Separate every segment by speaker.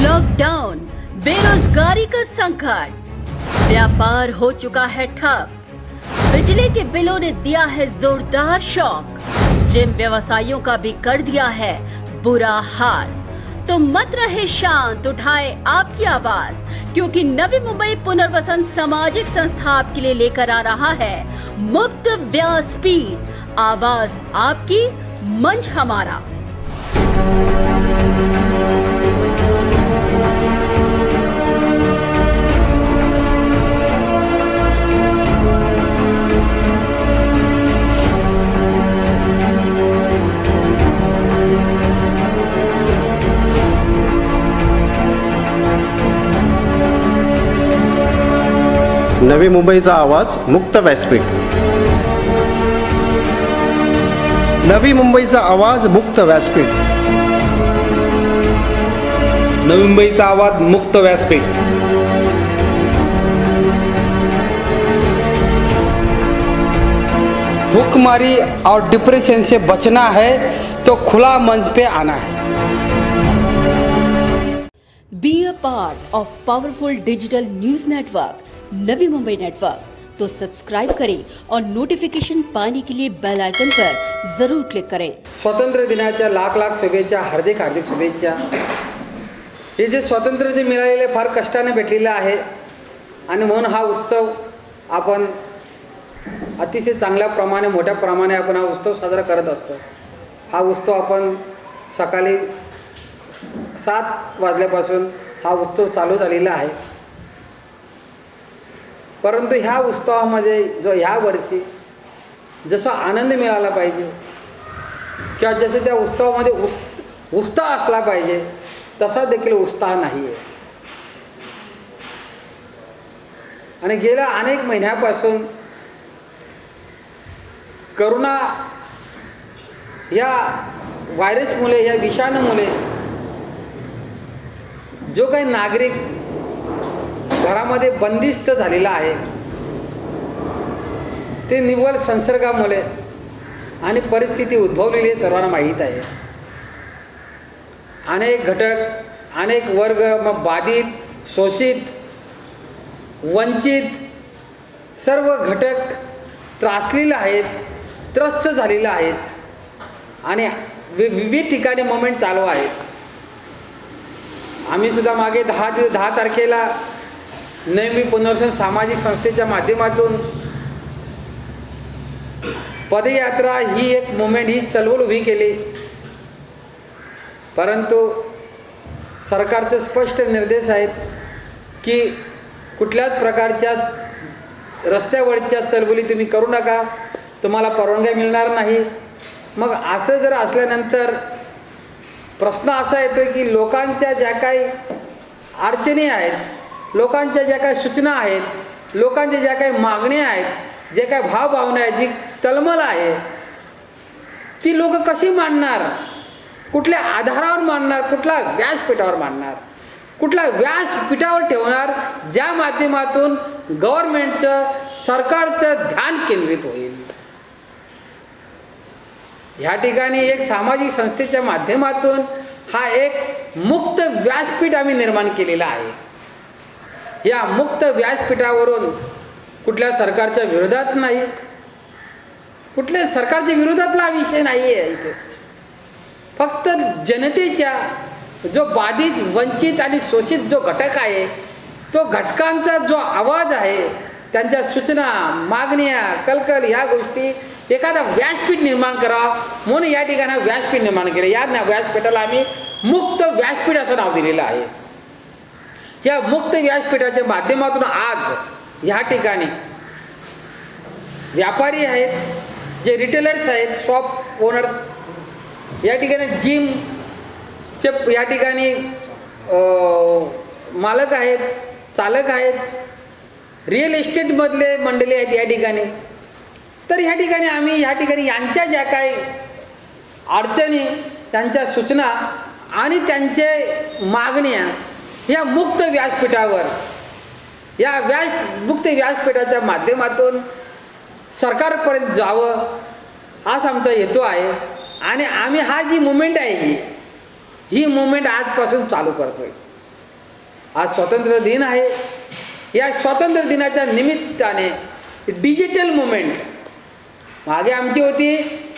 Speaker 1: Lockdown, बेरोजगारी का संकट, व्यापार हो चुका है ठप, बिजली के बिलों ने दिया है जोरदार शॉक, जिम व्यवसायियों का भी कर दिया है बुरा हाल। तो मत रहे शांत, उठाए आपकी आवाज, क्योंकि नवी मुंबई पुनर्वसन सामाजिक संस्था आपके लिए लेकर आ रहा है मुक्त व्यासपीठ। आवाज आपकी, मंच हमारा।
Speaker 2: नवी मुंबईचा आवाज, मुक्त व्यासपीठ.
Speaker 3: नवी मुंबईचा आवाज, मुक्त व्यासपीठ.
Speaker 4: नवी मुंबईचा आवाज, मुक्त व्यासपीठ. भूखमरी और डिप्रेशन से बचना है तो खुला मंच पे आना है.
Speaker 1: Be a part of powerful digital news network, Navi Mumbai network. तो सब्सक्राइब करें और नोटिफिकेशन पाने के लिए बेल आइकन पर जरूर क्लिक करें.
Speaker 4: स्वातंत्र्य दिनाच्या लाख लाख शुभेच्छा, हार्दिक हार्दिक शुभेच्छा. हे जे स्वातंत्र्य जे मिळालेले फार कष्टाने भेटलेलं आहे आणि म्हणून हा उत्सव आपण अतिशय चांगल्या प्रमाणे, मोठ्या प्रमाणे आपण हा उत्सव साजरा करत असतो. हा उत्सव आपण सकाळी 7 वाजल्यापासून हा उत्सव चालू झालेला आहे. परंतु ह्या उत्सवामध्ये जो ह्या वर्षी जसा आनंद मिळाला पाहिजे किंवा जसं त्या उत्सवामध्ये उत्साह असला पाहिजे तसा देखील उत्साह नाही आहे. आणि गेल्या अनेक महिन्यापासून करोना या व्हायरसमुळे, या विषाणूमुळे जो काही नागरिक घरामध्ये बंदिस्त झालेला आहे ते निव्वळ संसर्गामुळे आणि परिस्थिती उद्भवलेली आहे, सर्वांना माहीत आहे. अनेक घटक, अनेक वर्ग मग बाधित, शोषित, वंचित सर्व घटक त्रासलेले आहेत, त्रस्त झालेले आहेत आणि विविध ठिकाणी मोमेंट चालू आहेत. आम्ही सुद्धा मागे 10 तारखेला नवी पुनर्वसन सामाजिक संस्थेच्या माध्यमातून पदयात्रा ही एक मुवमेंट, ही चळवळ उभी केली. परंतु सरकारचे स्पष्ट निर्देश आहेत की कुठल्याच प्रकारच्या रस्त्यावरच्या चळवळी तुम्ही करू नका, तुम्हाला परवानगी मिळणार नाही. मग असं जर असल्यानंतर प्रश्न असा येतो की लोकांच्या ज्या काही अडचणी आहेत, लोकांच्या ज्या काही सूचना आहेत, लोकांच्या ज्या काही मागण्या आहेत, जे काही भावभावना आहेत, जी तळमळ आहे, ती लोक कशी मांडणार, कुठल्या आधारावर मांडणार, कुठल्या व्यासपीठावर मांडणार, कुठल्या व्यासपीठावर ठेवणार ज्या माध्यमातून गव्हर्नमेंटचं, सरकारचं ध्यान केंद्रित होईल. ह्या ठिकाणी एक सामाजिक संस्थेच्या माध्यमातून हा एक मुक्त व्यासपीठ आम्ही निर्माण केलेला आहे. या मुक्त व्यासपीठावरून कुठल्या सरकारच्या विरोधात नाही, कुठल्या सरकारच्या विरोधातला विषय नाही आहे इथे. फक्त जनतेच्या जो बाधित, वंचित आणि शोषित जो घटक आहे, तो घटकांचा जो आवाज आहे, त्यांच्या सूचना, मागण्या, कलकल ह्या गोष्टी एखादा व्यासपीठ निर्माण करावं म्हणून या ठिकाणी व्यासपीठ निर्माण केलं. या व्यासपीठाला आम्ही मुक्त व्यासपीठ असं नाव दिलेलं आहे. या मुक्त व्यासपीठाच्या माध्यमातून आज ह्या ठिकाणी व्यापारी आहेत, जे रिटेलर्स आहेत, शॉप ओनर्स, या ठिकाणी जिमचे या ठिकाणी मालक आहेत, चालक आहेत, रिअल इस्टेटमधले मंडळी आहेत या ठिकाणी. तर ह्या ठिकाणी आम्ही ह्या ठिकाणी यांच्या ज्या काही अडचणी, त्यांच्या सूचना आणि त्यांचे मागण्या या मुक्त व्यासपीठावर, या मुक्त व्यासपीठाच्या माध्यमातून सरकारपर्यंत जावं हाच आमचा हेतू आहे. आणि आम्ही हा जी मुवमेंट आहे ही मुवमेंट आजपासून चालू करतोय. आज स्वातंत्र्य दिन आहे. या स्वातंत्र्य दिनाच्या निमित्ताने डिजिटल मुवमेंट मागे आमची होती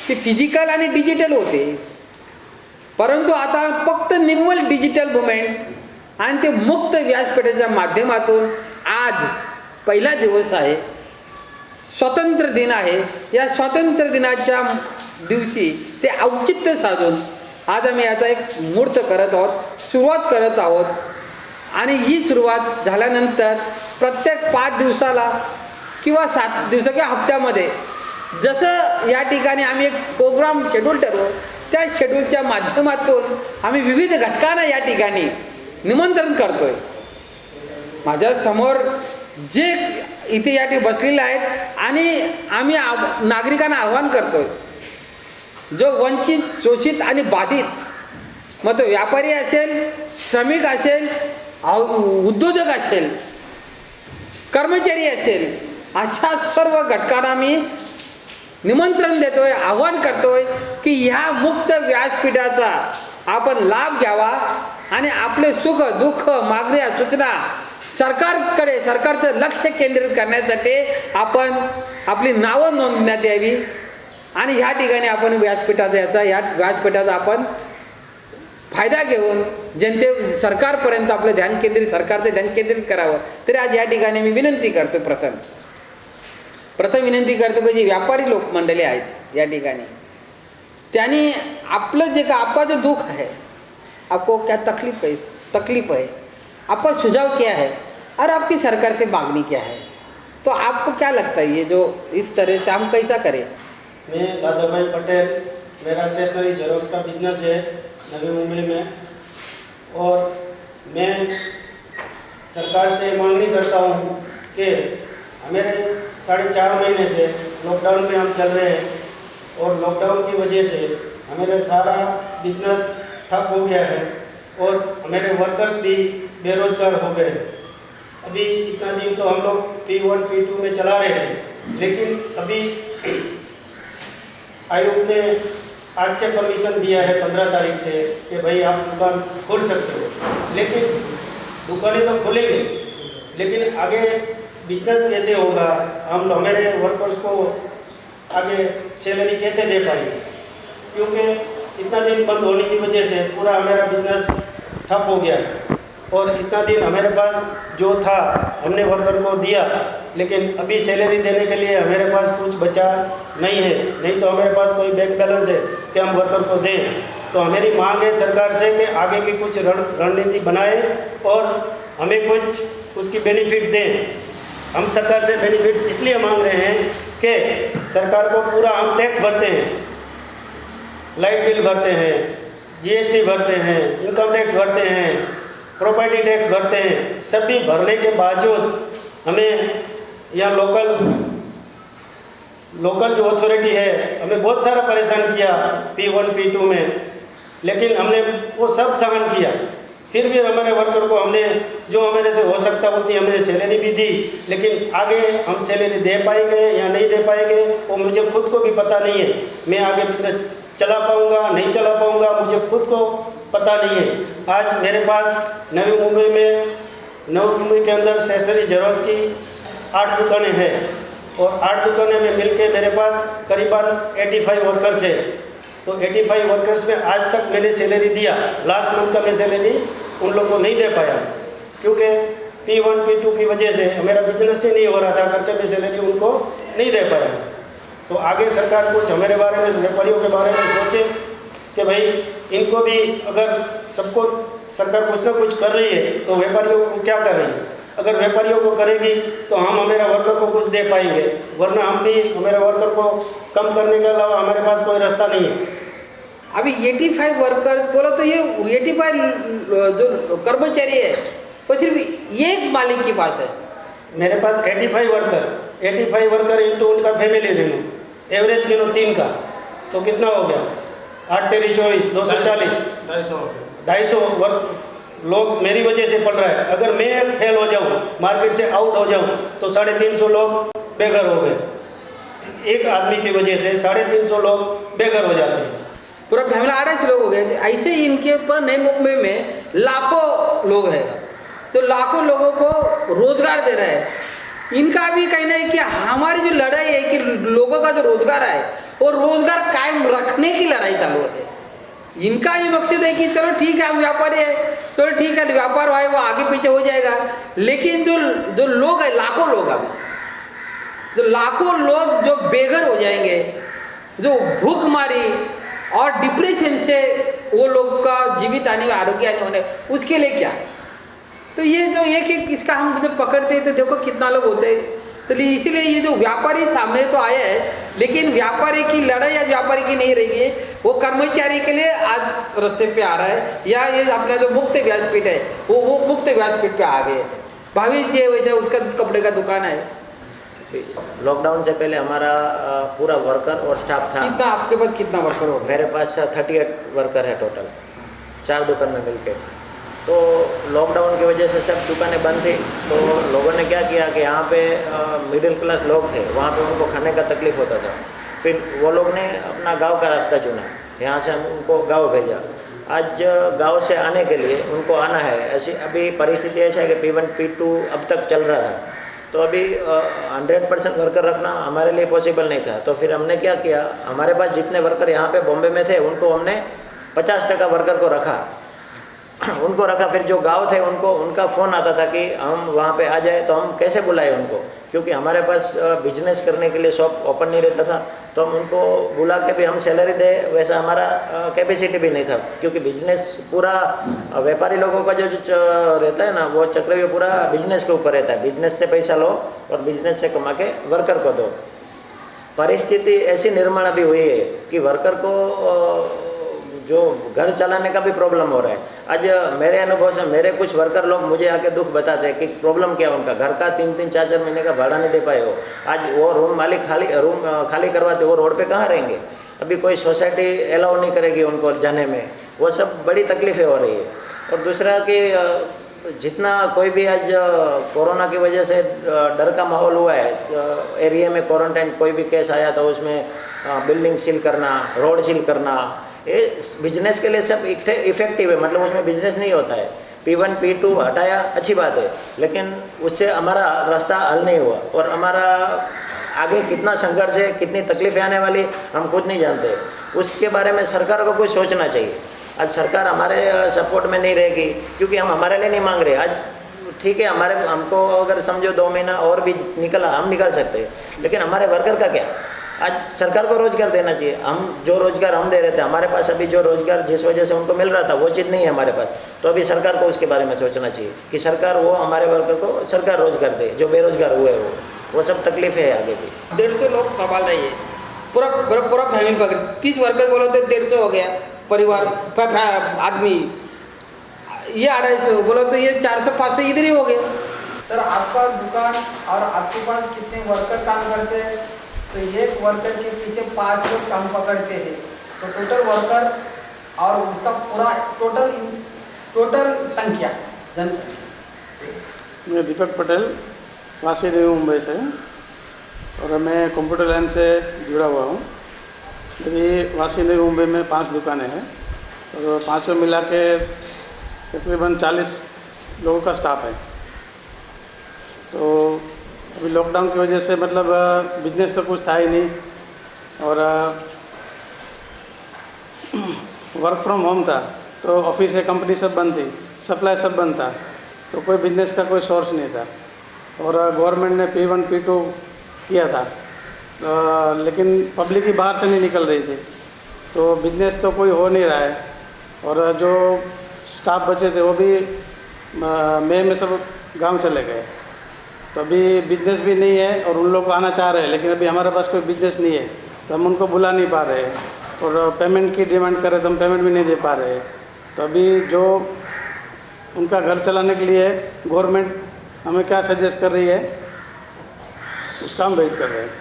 Speaker 4: ती फिजिकल आणि डिजिटल होते, परंतु आता फक्त निव्वळ डिजिटल मुवमेंट आणि ते मुक्त व्यासपीठाच्या माध्यमातून आज पहिला दिवस आहे, स्वातंत्र्य दिन आहे. या स्वातंत्र्य दिनाच्या दिवशी ते औचित्य साधून आज आम्ही याचा एक मुहूर्त करत आहोत, सुरुवात करत आहोत. आणि ही सुरुवात झाल्यानंतर प्रत्येक 5 दिवसाला किंवा 7 दिवस किंवा हप्त्यामध्ये जसं या ठिकाणी आम्ही एक प्रोग्राम शेड्यूल ठरवू, त्या शेड्यूलच्या माध्यमातून आम्ही विविध घटकांना या ठिकाणी निमंत्रण करतोय. माझ्यासमोर जे इथे या ठिकाणी बसलेले आहेत आणि आम्ही नागरिकांना आवाहन करतोय, जो वंचित, शोषित आणि बाधित, मग तो व्यापारी असेल, श्रमिक असेल, उद्योजक असेल, कर्मचारी असेल, अशा सर्व घटकांना मी निमंत्रण देतोय, आवाहन करतोय की ह्या मुक्त व्यासपीठाचा आपण लाभ घ्यावा आणि आपले सुख दुःख मागण्या सूचना सरकारकडे, सरकारचं लक्ष केंद्रित करण्यासाठी आपण आपली नावं नोंदण्यात यावी आणि ह्या ठिकाणी आपण व्यासपीठाचा या व्यासपीठाचा आपण फायदा घेऊन जनते सरकारपर्यंत आपलं सरकारचं ध्यान केंद्रित करावं. तरी आज या ठिकाणी मी विनंती करतो, प्रथम विनंती करतो की जी व्यापारी लोक मंडळी आहेत या ठिकाणी, त्यांनी आपलं जे का आपका जो दुख है, आपको क्या तकलीफ है, आपका सुझाव क्या है और आपकी सरकार से मांगनी क्या है, तो आपको क्या लगता है ये जो इस तरह से हम कैसा करें?
Speaker 5: मैं दादा भाई पटेल, मेरा स्टेशनरी जेरोक्स का बिजनेस है नवी मुंबई में, और मैं सरकार से मांगनी करता हूँ कि मेरे 4.5 महीने से लॉकडाउन में हम चल रहे हैं और लॉकडाउन की वजह से हमारा सारा बिजनेस ठप हो गया है और हमारे वर्कर्स भी बेरोजगार हो गए. अभी इतना दिन तो हम लोग P1 P2 में चला रहे थे, लेकिन अभी आयोग ने आज से परमिशन दिया है 15 तारीख से कि भाई आप दुकान खोल सकते हो, लेकिन दुकानें तो खोलेंगे, लेकिन आगे बिजनेस कैसे होगा, हम हमारे वर्कर्स को आगे सैलरी कैसे दे पाएंगे, क्योंकि इतना दिन बंद होने की वजह से पूरा हमारा बिजनेस ठप हो गया है. और इतना दिन हमारे पास जो था हमने वर्कर को दिया, लेकिन अभी सैलरी देने के लिए हमारे पास कुछ बचा नहीं है, नहीं तो हमारे पास कोई बैंक बैलेंस है कि हम वर्कर को दें. तो हमारी मांग है सरकार से कि आगे की कुछ रणनीति बनाए और हमें कुछ उसकी बेनिफिट दें. हम सरकार से बेनिफिट इसलिए मांग रहे हैं कि सरकार को पूरा हम टैक्स भरते हैं, लाइट बिल भरते हैं, GST भरते हैं, इनकम टैक्स भरते हैं, प्रॉपर्टी टैक्स भरते हैं. सभी भरने के बावजूद हमें यहाँ लोकल जो अथॉरिटी है हमें बहुत सारा परेशान किया P1 P2 में, लेकिन हमने वो सब सहन किया. फिर भी हमारे वर्कर को हमने जो हमारे से हो सकता उतनी हमने सैलरी भी दी, लेकिन आगे हम सैलरी दे पाएंगे या नहीं दे पाएंगे वो मुझे खुद को भी पता नहीं है. मैं आगे बिजनेस चला पाऊँगा नहीं चला पाऊँगा मुझे खुद को पता नहीं है. आज मेरे पास नवी मुंबई के अंदर स्टेशनरी जेरोक्स की 8 दुकानें हैं और 8 दुकानें में मिलके मेरे पास करीबन 85 वर्कर्स है. तो 85 वर्कर्स में आज तक मैंने सैलरी दिया, लास्ट मंथ का मैं सैलरी उन लोगों को नहीं दे पाया, क्योंकि P1 P2 की वजह से मेरा बिजनेस ही नहीं हो रहा था, करके मैं सैलरी उनको नहीं दे पाया. तो आगे सरकार कुछ हमारे बारे में, व्यापारियों के बारे में सोचे कि भाई इनको भी अगर सबको सरकार कुछ ना कुछ कर रही है तो व्यापारियों को क्या कर रही है. अगर व्यापारियों को करेगी तो हम हमारे वर्कर को कुछ दे पाएंगे, वरना हम भी हमारे वर्कर को कम करने के अलावा हमारे पास कोई रास्ता नहीं है.
Speaker 4: अभी 85 वर्कर्स बोलो तो ये 85 जो कर्मचारी है वो सिर्फ एक मालिक के पास है.
Speaker 5: मेरे पास 85 वर्कर इंटू उनका फैमिली गिनो, एवरेज गिनो 3 का, तो कितना हो गया 8 तेरी 24 240 250 वर्क लोग मेरी वजह से पढ़ रहा है. अगर मैं फेल हो जाऊं, मार्केट से आउट हो जाऊं, तो 350 लोग बेघर हो गए. एक आदमी की वजह से 350 लोग बेघर हो जाते हैं.
Speaker 4: पूरा फैमिली 8 लोग हो गए. ऐसे ही इनके ऊपर नई मुंबई में लाखों लोग हैं. जो लाखों लोगों को रोजगार दे रहा है। इनका भी कहना है कि हमारी जो लड़ाई है कि लोगों का जो रोजगार है वो रोजगार कायम रखने की लड़ाई चालू है। इनका भी मकसद है कि चलो ठीक है हम व्यापारी है, चलो ठीक है व्यापार है वो आगे पीछे हो जाएगा, लेकिन जो लोग है लाखों लोग अभी जो लाखों लोग जो बेघर हो जाएंगे, जो भूखमारी और डिप्रेशन से वो लोग का जीवित आने में आरोग्य आने होने, उसके लिए क्या? तो ये जो एक इसका हम जब पकड़ते हैं तो देखो कितना लोग होते हैं। तो इसीलिए ये जो व्यापारी सामने तो आया है, लेकिन व्यापारी की लड़ाई आज व्यापारी की नहीं रही है, वो कर्मचारी के लिए आज रास्ते पे आ रहा है। या ये अपना जो मुक्त व्यासपीठ है वो मुक्त व्यासपीठ पे आ गए। भावेश जी वैसे उसका कपड़े का दुकान है।
Speaker 6: लॉकडाउन से पहले हमारा पूरा वर्कर और स्टाफ था।
Speaker 4: कितना आपके पास कितना वर्कर हो?
Speaker 6: मेरे पास 38 वर्कर है टोटल, 4 दुकान में मिलके। तो लॉकडाउन की वजह से सब दुकानें बंद थी, तो लोगों ने क्या किया कि यहाँ पे मिडिल क्लास लोग थे, वहाँ पे उनको खाने का तकलीफ़ होता था। फिर वो लोग ने अपना गांव का रास्ता चुना, यहाँ से हम उनको गांव भेजा। आज गांव से आने के लिए उनको आना है, ऐसी अभी परिस्थिति ऐसा है कि P1 P2 अब तक चल रहा था, तो अभी 100% वर्कर रखना हमारे लिए पॉसिबल नहीं था। तो फिर हमने क्या किया, हमारे पास जितने वर्कर यहाँ पे बॉम्बे में थे उनको हमने 50% वर्कर को रखा, उनको रखा। फिर जो गांव थे उनको उनका फ़ोन आता था कि हम वहाँ पे आ जाए, तो हम कैसे बुलाए उनको, क्योंकि हमारे पास बिजनेस करने के लिए शॉप ओपन नहीं रहता था। तो हम उनको बुला के भी हम सैलरी दे, वैसा हमारा कैपेसिटी भी नहीं था, क्योंकि बिजनेस पूरा व्यापारी लोगों का जो रहता है ना, वो चक्रव्यूह पूरा बिजनेस के ऊपर रहता है। बिजनेस से पैसा लो और बिजनेस से कमा के वर्कर को दो। परिस्थिति ऐसी निर्माण अभी हुई है कि वर्कर को जो घर चलाने का भी प्रॉब्लम हो रहा है। आज मेरे अनुभव से मेरे कुछ वर्कर लोग मुझे आके दुख बताते हैं कि प्रॉब्लम क्या है उनका, घर का 3-3, 4-4 महीने का भाड़ा नहीं दे पाए हो। आज वो रूम मालिक रूम खाली करवाते, वो रोड पे कहाँ रहेंगे? अभी कोई सोसाइटी अलाउ नहीं करेगी उनको जाने में, वो सब बड़ी तकलीफ़ें हो रही है। और दूसरा कि जितना कोई भी आज कोरोना की वजह से डर का माहौल हुआ है, एरिया में क्वारंटाइन कोई भी केस आया तो उसमें बिल्डिंग सील करना, रोड सील करना, ये बिजनेस के लिए सब इफेक्टिव है, मतलब उसमें बिजनेस नहीं होता है। P1 P2 हटाया अच्छी बात है, लेकिन उससे हमारा रास्ता हल नहीं हुआ और हमारा आगे कितना संघर्ष है, कितनी तकलीफें आने वाली हम खुद नहीं जानते। उसके बारे में सरकार को कुछ सोचना चाहिए। आज सरकार हमारे सपोर्ट में नहीं रहेगी, क्योंकि हम हमारे लिए नहीं मांग रहे। आज ठीक है, हमको अगर समझो 2 महीना और भी निकला, हम निकाल सकते हैं, लेकिन हमारे वर्कर का क्या? आज सरकार को रोजगार देना चाहिए। हम जो रोजगार हम दे रहे थे, हमारे पास अभी जो रोजगार जिस वजह से उनको मिल रहा था वो चीज़ नहीं है हमारे पास, तो अभी सरकार को उसके बारे में सोचना चाहिए कि सरकार वो हमारे वर्कर को सरकार रोजगार दे, जो बेरोजगार हुए वो सब तकलीफ है आगे भी।
Speaker 4: 150 लोग संभाल रही है, पूरा फैमिली पकड़ 30 वर्कर बोलो तो 150 हो गया परिवार आदमी, ये 250 बोलो तो ये 400-500 इधर ही हो गए। सर आपका दुकान और आपके पास कितने वर्कर काम करते हैं? तो एक वर्कर के पीछे 5 लोग काम पकड़ते हैं, तो टोटल वर्कर और उसका पूरा टोटल संख्या जनसंख्या।
Speaker 7: मैं दीपक पटेल, वासी नवी मुंबई से, और मैं कंप्यूटर लाइन से जुड़ा हुआ हूँ। अभी वासी नवी मुंबई में 5 दुकानें हैं और 5 मिला के तकरीबन 40 लोगों का स्टाफ है। तो अभी लॉकडाउन की वजह से मतलब बिजनेस तो कुछ था ही नहीं, और वर्क फ्रॉम होम था, तो ऑफिस है, कंपनी सब बंद थी, सप्लाई सब बंद था, तो कोई बिजनेस का कोई सोर्स नहीं था। और गवर्नमेंट ने P1 P2 किया था, लेकिन पब्लिक ही बाहर से नहीं निकल रही थी, तो बिजनेस तो कोई हो नहीं रहा है। और जो स्टाफ बचे थे वो भी मई में सब गांव चले गए, तो अभी बिजनेस भी नहीं है और उन लोग आना चाह रहे हैं, लेकिन अभी हमारे पास कोई बिजनेस नहीं है, तो हम उनको बुला नहीं पा रहे हैं। और पेमेंट की डिमांड करें तो हम पेमेंट भी नहीं दे पा रहे हैं। तो अभी जो उनका घर चलाने के लिए गवर्नमेंट हमें क्या सजेस्ट कर रही है, उसका हम वेट कर रहे हैं।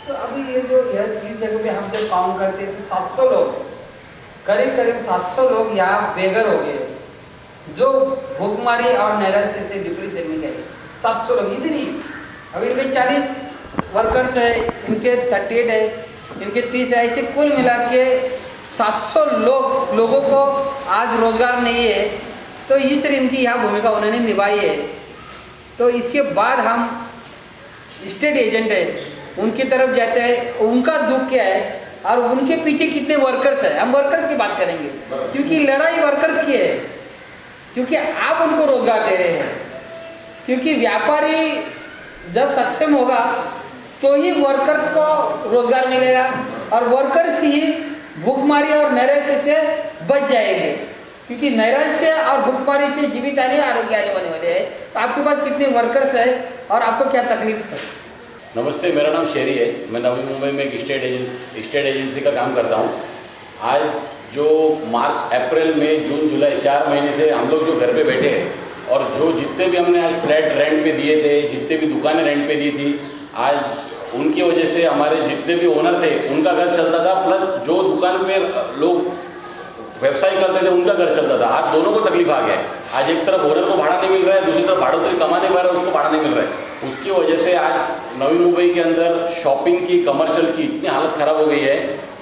Speaker 4: तो अभी ये जो इस जगह पे हम जब काम करते थे 700 लोग, करीब 700 लोग यहाँ बेघर हो गए, जो भूखमारी और नैराश्य से डिप्रेशन में गए। 700 लोग इधर ही, अभी इनके 40 वर्कर्स है, इनके 38 है, इनके 30 है, ऐसे कुल मिला के 700 लोगों को आज रोजगार नहीं है। तो इस तरह इनकी यह भूमिका उन्होंने निभाई है। तो इसके बाद हम स्टेट एजेंट है उनकी तरफ जाते हैं, उनका दुख क्या है और उनके पीछे कितने वर्कर्स हैं। हम वर्कर्स की बात करेंगे क्योंकि लड़ाई वर्कर्स की है, क्योंकि आप उनको रोजगार दे रहे हैं। क्योंकि व्यापारी जब सक्षम होगा तो ही वर्कर्स को रोजगार मिलेगा और वर्कर्स ही भूखमरी और नैराश्य से बच जाएंगे। क्योंकि नैराश्य और भूखमरी से जीवित आने आरोग्य आने वाले वाले हैं। तो आपके पास कितने वर्कर्स है और आपको क्या तकलीफ है?
Speaker 8: नमस्ते, मेरा नाम शेरी है। मैं नवी मुंबई में एक स्टेट एजेंसी का काम करता हूँ। आज जो मार्च, अप्रैल, मई, जून, जुलाई 4 महीने से हम लोग जो घर पे बैठे हैं और जो जितने भी हमने आज फ्लैट रेंट पे दिए थे, जितने भी दुकानें रेंट पे दी थी, आज उनकी वजह से हमारे जितने भी ओनर थे उनका घर चलता था, प्लस जो दुकान पे लोग व्यवसाय करते थे उनका घर चलता था। आज दोनों को तकलीफ आ गया है। आज एक तरफ ओनर को भाड़ा नहीं मिल रहा है, दूसरी तरफ भाड़ोतरी कमा नहीं पा रहा है, उसको भाड़ा नहीं मिल रहा है। उसकी वजह से आज नवी मुंबई के अंदर शॉपिंग की, कमर्शियल की इतनी हालत ख़राब हो गई है।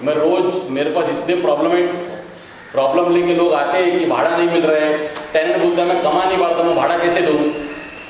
Speaker 8: मैं रोज़, मेरे पास इतने प्रॉब्लम लेके लोग आते हैं कि भाड़ा नहीं मिल रहा है। टेनेंट बोलता है मैं कमा नहीं पाता हूँ, भाड़ा कैसे दूँ।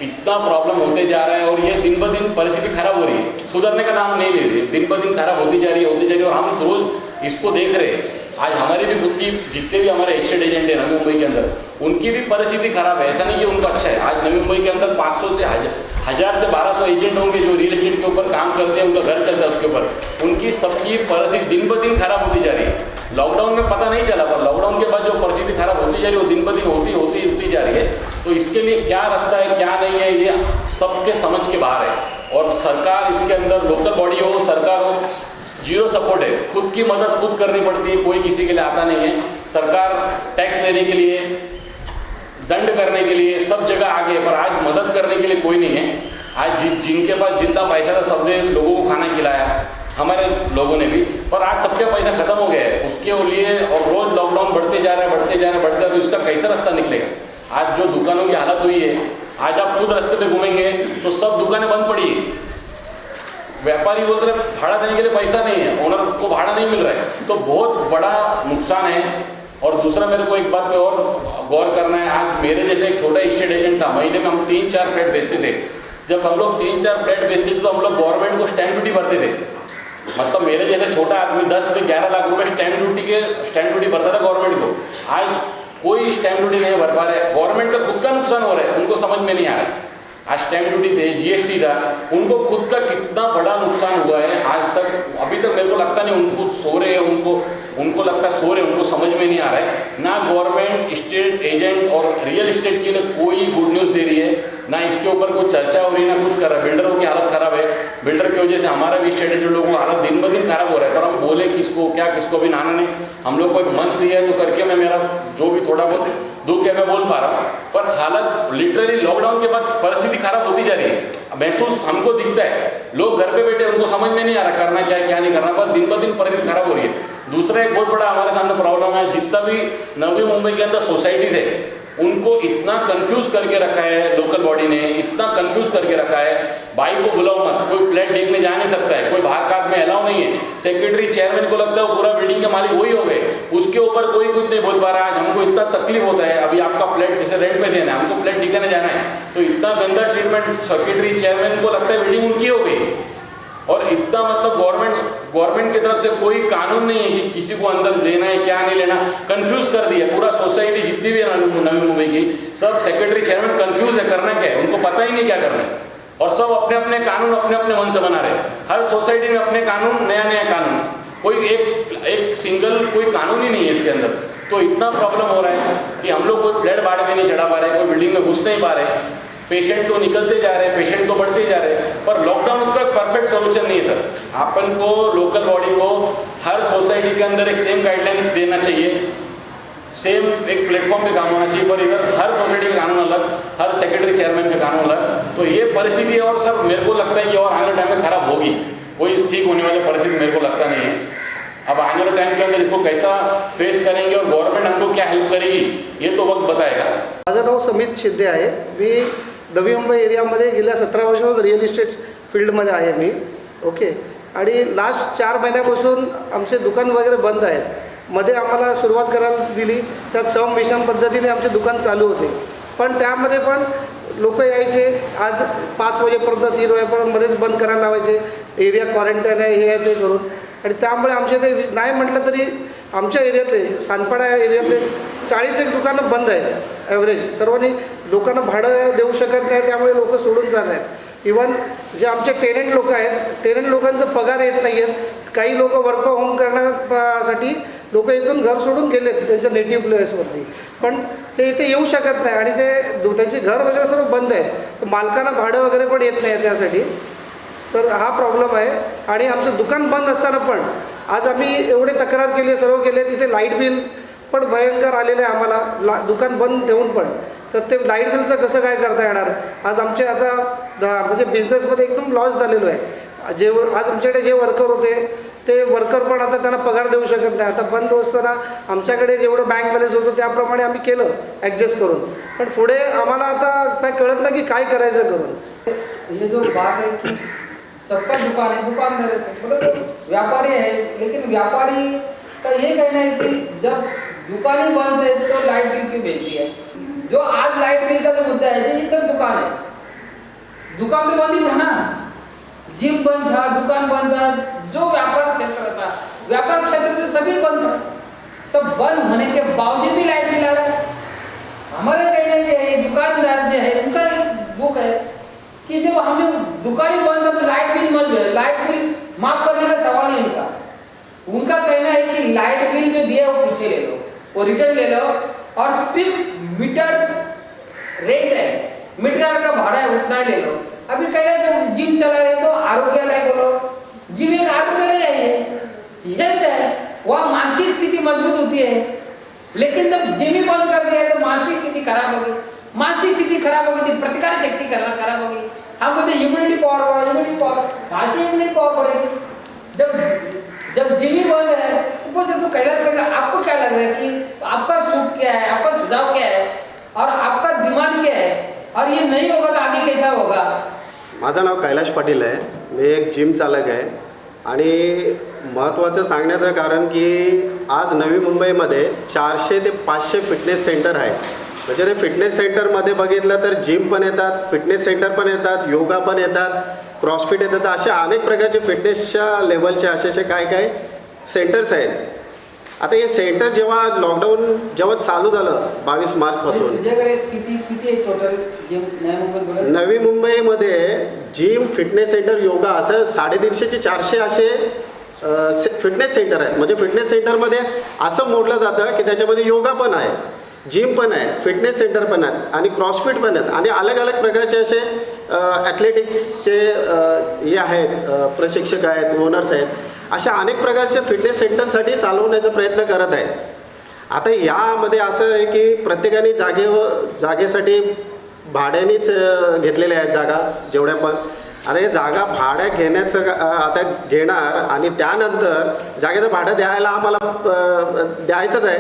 Speaker 8: इतना प्रॉब्लम होते जा रहा है और ये दिन ब दिन परिस्थिति खराब हो रही है, सुधरने का नाम नहीं ले रही, दिन ब दिन खराब होती जा रही है और हम रोज़ इसको देख रहे हैं। आज हमारी भी खुद की जितने भी हमारे एस्टेट एजेंट हैं नवी मुंबई के अंदर, उनकी भी परिस्थिति खराब है। ऐसा नहीं कि उनको अच्छा है। आज नवी मुंबई के अंदर 500 से 1000 से 1200 एजेंट होंगे जो रियल एस्टेट के ऊपर काम करते हैं, उनका घर चलता है उसके ऊपर। उनकी सबकी परिस्थिति दिन ब दिन खराब होती जा रही है। लॉकडाउन में पता नहीं चला, पर लॉकडाउन के बाद जो परिस्थिति खराब होती जा रही है वो दिन ब दिन होती जा रही है। तो इसके लिए क्या रास्ता है, क्या नहीं है, ये सबके समझ के बाहर है। और सरकार इसके अंदर, लोकल बॉडी हो, सरकार हो, जीरो सपोर्ट है। खुद की मदद खुद करनी पड़ती है, कोई किसी के लिए आता नहीं है। सरकार टैक्स लेने के लिए, दंड करने के लिए सब जगह आगे है, पर आज मदद करने के लिए कोई नहीं है। आज जिनके पास जितना पैसा था सबने लोगों को खाना खिलाया, हमारे लोगों ने भी, पर आज सबका पैसा खत्म हो गया है उसके लिए। और रोज लॉकडाउन बढ़ते जा रहा है, तो इसका कैसा रास्ता निकलेगा। आज जो दुकानों की हालत हुई है, आज आप खुद रास्ते पे घूमेंगे तो सब दुकानें बंद पड़ी है। व्यापारी बोल रहे भाड़ा देने के लिए पैसा नहीं है, ओनर को भाड़ा नहीं मिल रहा है, तो बहुत बड़ा नुकसान है। और दूसरा मेरे को एक बात पे और गौर करना है। आज मेरे जैसे एक छोटा स्टेट एजेंट था, महीने में हम 3-4 फ्लैट बेचते थे। जब हम लोग 3-4 फ्लैट बेचते थे तो हम लोग गवर्नमेंट को स्टैंप ड्यूटी भरते थे। मतलब मेरे जैसे छोटा आदमी 10 से 11 लाख रुपए स्टैंप ड्यूटी भरता था गवर्नमेंट को। आज कोई स्टैंप ड्यूटी नहीं भर पा रहा है। गवर्नमेंट का खुद का नुकसान हो रहा है, उनको समझ में नहीं आ रहा है। आज स्टैंप ड्यूटी थे, जीएसटी था, उनको खुद का कितना बड़ा नुकसान हुआ है आज तक। अभी तक मेरे को लगता नहीं उनको सो रहे हैं, उनको लगता सो रहे, उनको समझ में नहीं आ रहा है। ना गवर्नमेंट, स्टेट एजेंट और रियल एस्टेट के लिए कोई गुड न्यूज़ दे रही है, ना इसके ऊपर कोई चर्चा हो रही है, ना कुछ कर रहा है। बिल्डरों की हालत खराब है, बिल्डर की वजह से हमारा भी स्टेट एजेंट लोगों की हालत दिन ब दिन खराब हो रहा है। पर हम बोले किसको क्या, किसको भी नाना नहीं। हम लोग को एक मंच दिया है तो करके मैं मेरा जो भी थोड़ा बहुत दुख है मैं बोल पा रहा हूँ। पर हालत लिटरली लॉकडाउन के बाद परिस्थिति खराब होती जा रही है, महसूस हमको दिखता है। लोग घर पे बैठे, उनको समझ में नहीं आ रहा करना क्या है क्या नहीं करना, बस दिन ब दिन परिस्थिति खराब हो रही है। दूसरा एक बहुत बड़ा हमारे सामने प्रॉब्लम है, जितना भी नवी मुंबई के अंदर सोसाइटीज है उनको इतना कंफ्यूज करके रखा है लोकल बॉडी ने, इतना कंफ्यूज करके रखा है। भाई को बुलाओ मत, कोई फ्लैट देखने जा नहीं सकता है, कोई बाहर का में अलाउ नहीं है। सेक्रेटरी, चेयरमैन को लगता है वो पूरा बिल्डिंग के मालिक वही हो गए, उसके ऊपर कोई कुछ नहीं बोल पा रहा है। आज हमको इतना तकलीफ होता है, अभी आपका फ्लैट जैसे रेंट पे देना है, हमको फ्लैट दिखाने जाना है तो इतना गंदा ट्रीटमेंट, सेक्रेटरी, चेयरमैन को लगता है बिल्डिंग उनकी हो गई। और इतना मतलब गवर्नमेंट की तरफ से कोई कानून नहीं है कि किसी को अंदर लेना है क्या नहीं लेना, कंफ्यूज कर दिया पूरा सोसाइटी जितनी भी है नवी मुंबई की। सब सेक्रेटरी, चेयरमैन कंफ्यूज है करना क्या है, उनको पता ही नहीं क्या करना है। और सब अपने अपने कानून अपने अपने मन से बना रहे। हर सोसाइटी में अपने कानून, नया नया कानून, कोई एक सिंगल कोई कानून ही नहीं है इसके अंदर। तो इतना प्रॉब्लम हो रहा है कि हम लोग कोई फ्लैट बाढ़ में नहीं चढ़ा पा रहे, कोई बिल्डिंग में घुस नहीं पा रहे। पेशेंट तो निकलते जा रहे हैं, पेशेंट तो बढ़ते जा रहे हैं, पर लॉकडाउन उसका परफेक्ट सोल्यूशन नहीं है सर। अपन को, लोकल बॉडी को हर सोसाइटी के अंदर एक सेम गाइडलाइन देना चाहिए, सेम एक प्लेटफॉर्म पे काम होना चाहिए। पर इधर हर सोसाइटी का कानून अलग, हर सेक्रेटरी, चेयरमैन का कानून अलग। तो ये परिस्थिति है और सर मेरे को लगता है कि और आने टाइम में खराब होगी, कोई ठीक होने वाली परिस्थिति मेरे को लगता नहीं है। अब आने वाले टाइम के अंदर इसको कैसा फेस करेंगे और गवर्नमेंट हमको क्या हेल्प करेगी ये तो वक्त बताएगा।
Speaker 3: माझं नाव समित शिंदे आहे। मी नवी मुंबई एरियामध्ये गेल्या 17 वर्षापासून रिअल इस्टेट फील्डमध्ये आहे मी, ओके। आणि लास्ट 4 महिन्यापासून आमचे दुकान वगैरे बंद आहेत। मध्ये आम्हाला सुरुवात करायला दिली. त्यात सम विषम पद्धतीने आमचे दुकान चालू होते. पण त्यामध्ये पण लोक यायचे, आज 5 वाजेपर्यंत 3 वाजेपर्यंत मध्येच बंद करायला लावायचे. एरिया क्वारंटाईन आहे, हे आहे ते करून. आणि त्यामुळे आमचे ते नाही म्हटलं तरी आमच्या एरियातले, सानपाडा एरियातले 41 दुकानं बंद आहेत ॲव्हरेज. सर्वांनी लोकांना भाडं देऊ शकत नाही, त्यामुळे लोक सोडून जात आहेत. इवन जे आमचे टेनंट लोक आहेत, टेनंट लोकांचं पगार येत नाही आहेत. काही लोक वर्क फ्रॉम होम करण्यासाठी लोक इथून घर सोडून गेलेत त्यांच्या नेटिव्ह प्लेसवरती, पण ते इथे येऊ शकत नाही आणि ते त्यांचे घर वगैरे सर्व बंद आहेत. तर मालकांना भाडं वगैरे पण येत नाही त्यासाठी. तर हा प्रॉब्लेम आहे. आणि आमचं दुकान बंद असताना पण आज आम्ही एवढे तक्रार केली, सर्व केले. तिथे लाईट बिल पण भयंकर आलेलं आहे आम्हाला, दुकान बंद ठेवून पण. तर ते लाईट बिलचं कसं काय करता येणार. आज आमचे आता म्हणजे बिझनेसमध्ये एकदम लॉस झालेलो आहे. आज आमच्याकडे जे वर्कर होते ते वर्कर पण आता त्यांना पगार देऊ शकत नाही. आता बंद असताना आमच्याकडे जेवढं बँक बॅलन्स होतं त्याप्रमाणे आम्ही केलं ॲडजस्ट करून. पण पुढे आम्हाला आता काय कळत नाही की काय करायचं करून.
Speaker 9: ये जो बात है कि सबका दुकान है, दुकानदार है, मतलब व्यापारी है, लेकिन व्यापारी का ये कहना है कि जब दुकान ही बंद है तो लाइट बिल क्यों भेजती है. जो आज लाइट बिल का जो मुद्दा है, ये सब दुकान है, दुकान तो बंद ही था ना. जिम बंद था, दुकान बंद था, जो व्यापार क्षेत्र था, व्यापार क्षेत्र तो सभी बंद था. सब बंद होने के बावजूद भी लाइट बिल आ रहा है. हमारे कहना ये है, दुकानदार जो है उनका दुख है कि जब हमने दुकान ही बंद था तो लाइट बिल मत गए. लाइट बिल माफ करने का सवाल नहीं उनका. उनका कहना है कि लाइट बिल जो दिया वो पीछे ले लो, वो रिटर्न ले लो, और सिर्फ मीटर रेट है, मीटर का भाड़ा है उतना ही ले लो. अभी कह रहे हैं जिम चला रहे तो आरोग्यालय बोलो, जिम एक आरोग्यालय है, हेल्थ है, वहाँ मानसिक स्थिति मजबूत होती है. लेकिन जब जिम ही बंद कर दिया तो मानसिक स्थिति खराब होगी. मानसिक स्थिति खराब होगी तो प्रतिकार शक्ति खराब होगी. हम बोलते इम्यूनिटी पावर, इम्यूनिटी पावर, कहाँ से इम्यूनिटी पावर बढ़ेगी. जब जिम ही बंद है ऊपर से तो कैलाश कर रहा. आपको क्या लग रहा है कि आपका सुख क्या है, आपका सुझाव क्या है और आपका डिमांड क्या है, और ये नहीं होगा तो आगे कैसा होगा.
Speaker 2: माझं नाव कैलाश पाटील आहे. मी एक जिम चालक आहे. आणि महत्त्वाचं सांगण्याचं कारण की आज नवी मुंबईमध्ये 400 ते 500 फिटनेस सेंटर आहे. म्हणजे ते फिटनेस सेंटरमध्ये बघितलं तर जिम पण येतात, फिटनेस सेंटर पण येतात, योगा पण येतात, क्रॉसफिट येतात. अशा अनेक प्रकारचे फिटनेसच्या लेवलचे असे काय काय सेंटर्स आहेत. आता हे सेंटर जेव्हा लॉकडाऊन जेव्हा चालू झालं 22 मार्चपासून,
Speaker 9: तुझ्याकडे किती टोटल जिम
Speaker 2: नवी मुंबईमध्ये जिम, फिटनेस सेंटर, योगा असं 350 ते 400 असे फिटनेस सेंटर आहेत. म्हणजे फिटनेस सेंटरमध्ये असं मोडलं जातं की त्याच्यामध्ये योगा पण आहे, जिम पण आहे, फिटनेस सेंटर पण आहेत आणि क्रॉसफिट पण आहेत आणि अलग अलग प्रकारचे असे ॲथलेटिक्सचे हे आहेत, प्रशिक्षक आहेत, ओनर्स आहेत. अशा अनेक प्रकारच्या फिटनेस सेंटरसाठी चालवण्याचा प्रयत्न करत आहे. आता यामध्ये असं आहे की प्रत्येकाने जागेसाठी भाड्यानेच घेतलेल्या आहेत जागा जेवढ्या पण. आता हे जागा भाड्या घेण्याचं आता घेणार आणि त्यानंतर जागेचं भाडं द्यायला आम्हाला द्यायचंच आहे.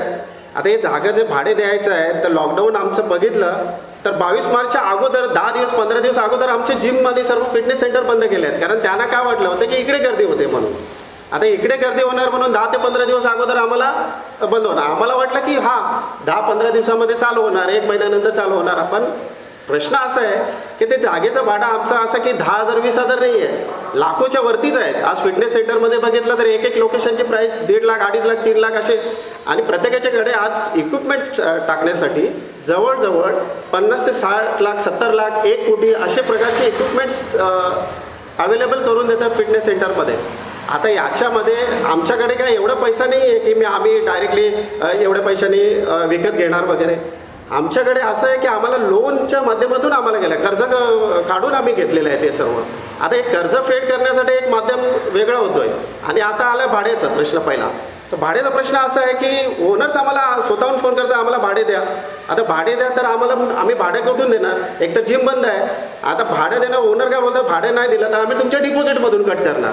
Speaker 2: आता हे जागा जे भाडे द्यायचं आहे तर लॉकडाऊन आमचं बघितलं तर 22 मार्चच्या अगोदर 10 दिवस 15 दिवस अगोदर आमचे जिममध्ये सर्व फिटनेस सेंटर बंद केले आहेत. कारण त्यांना काय वाटलं होतं की इकडे गर्दी होते म्हणून. आता इकडे गर्दी होणार म्हणून 10 ते 15 दिवस अगोदर आम्हाला बंद होणार. आम्हाला वाटलं की 10-15 दिवसामध्ये चालू होणार, 1 महिन्यानंतर चालू होणार. पण प्रश्न असा आहे की ते जागेचं भाडं आमचं असं की 10,000 20,000 नाही आहे, लाखोच्या वरतीच आहेत. आज फिटनेस सेंटरमध्ये बघितलं तर एक लोकेशनची प्राईस 1.5 लाख, 2.5 लाख, 3 लाख असे. आणि प्रत्येकाच्याकडे आज इक्विपमेंट टाकण्यासाठी जवळजवळ 50 ते 60 लाख, 70 लाख, 1 कोटी असे प्रकारचे इक्विपमेंट्स अवेलेबल करून देतात फिटनेस सेंटरमध्ये. आता याच्यामध्ये आमच्याकडे काय एवढा पैसा नाही आहे की आम्ही डायरेक्टली एवढ्या पैशाने विकत घेणार वगैरे. आमच्याकडे असं आहे की आम्हाला लोनच्या माध्यमातून आम्हाला गेलं, कर्ज काढून आम्ही घेतलेलं आहे ते सर्व. आता एक कर्ज फेड करण्यासाठी एक माध्यम वेगळा होतो आहे. आणि आता आला भाड्याचा प्रश्न पहिला. तर भाड्याचा प्रश्न असा आहे की ओनर्स आम्हाला स्वतःहून फोन करतात आम्हाला भाडे द्या. आता भाडे द्या तर आम्ही भाडे कुठून देणार. एक तर जिम बंद आहे. आता भाडं देणार, ओनर काय बोलतात भाडे नाही दिलं तर आम्ही तुमच्या डिपॉझिटमधून कट करणार.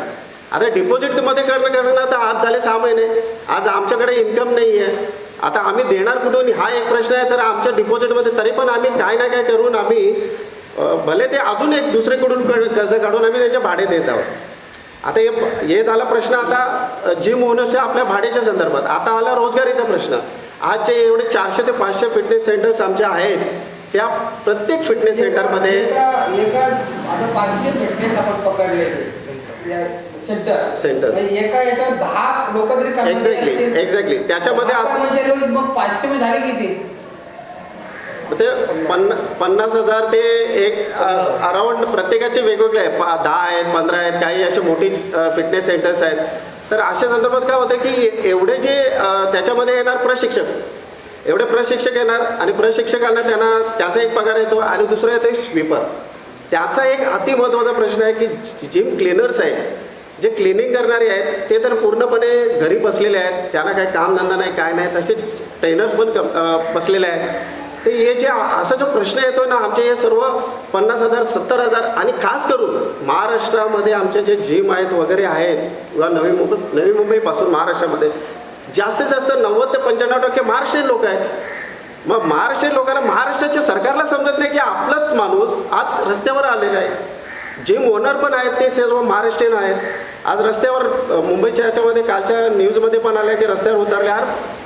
Speaker 2: आता डिपॉझिटमध्ये करणार तर आज झाले 6 महिने, आज आमच्याकडे इन्कम नाही आहे. आता आम्ही देणार कुठून हा एक प्रश्न आहे. तर आमच्या डिपॉझिटमध्ये तरी पण आम्ही काय ना काय करून आम्ही भले ते अजून एक दुसरीकडून कर्ज काढून आम्ही त्याचे भाडे देत आहोत. आता हे झाला प्रश्न आता जिम ओनर्सच्या आपल्या भाड्याच्या संदर्भात. आता आला रोजगारीचा प्रश्न. आज जे एवढे 400 ते 500 फिटनेस सेंटर्स आमचे आहेत, त्या प्रत्येक फिटनेस सेंटरमध्ये
Speaker 9: एका आता 500 फिटनेस आपण पकडले सेंटर एका याच्यावर 10 लोक तरी
Speaker 2: एक्झॅक्टली त्याच्यामध्ये असं
Speaker 9: मग 500 मध्ये झाले किती?
Speaker 2: ते 50,000 ते एक अराउंड प्रत्येकाचे वेगवेगळे आहे. 10 आहेत, 15 आहेत, काही असे मोठी फिटनेस सेंटर्स आहेत. तर अशा संदर्भात काय होतं की एवढे जे त्याच्यामध्ये येणार प्रशिक्षक, एवढे प्रशिक्षक येणार आणि प्रशिक्षकांना त्याचा एक पगार येतो आणि दुसरा येतो एक स्वीपर. त्याचा एक अति महत्त्वाचा प्रश्न आहे की जिम क्लीनर्स आहेत, जे क्लिनिंग करणारे आहेत ते तर पूर्णपणे घरी बसलेले आहेत, त्यांना काही कामधंदा नाही, काय नाही. तसेच ट्रेनर्स पण बसलेले आहेत. ते हे जे असा जो प्रश्न येतो ना, आमचे हे सर्व 50,000 70,000 आणि खास करून महाराष्ट्रामध्ये आमचे जे जिम आहेत वगैरे आहेत किंवा नवी मुंबईपासून महाराष्ट्रामध्ये जास्तीत जास्त 90 ते 95% महाराष्ट्रीयन लोक आहेत. मग महाराष्ट्रीयन लोकांना महाराष्ट्राच्या सरकारला समजत नाही की आपलाच माणूस आज रस्त्यावर आलेला आहे. जिम ओनर पण आहेत ते सर्व महाराष्ट्रीयन आहेत. आज रस्त्यावर मुंबईच्या याच्यामध्ये कालच्या न्यूजमध्ये पण आलं की रस्त्यावर उतरले,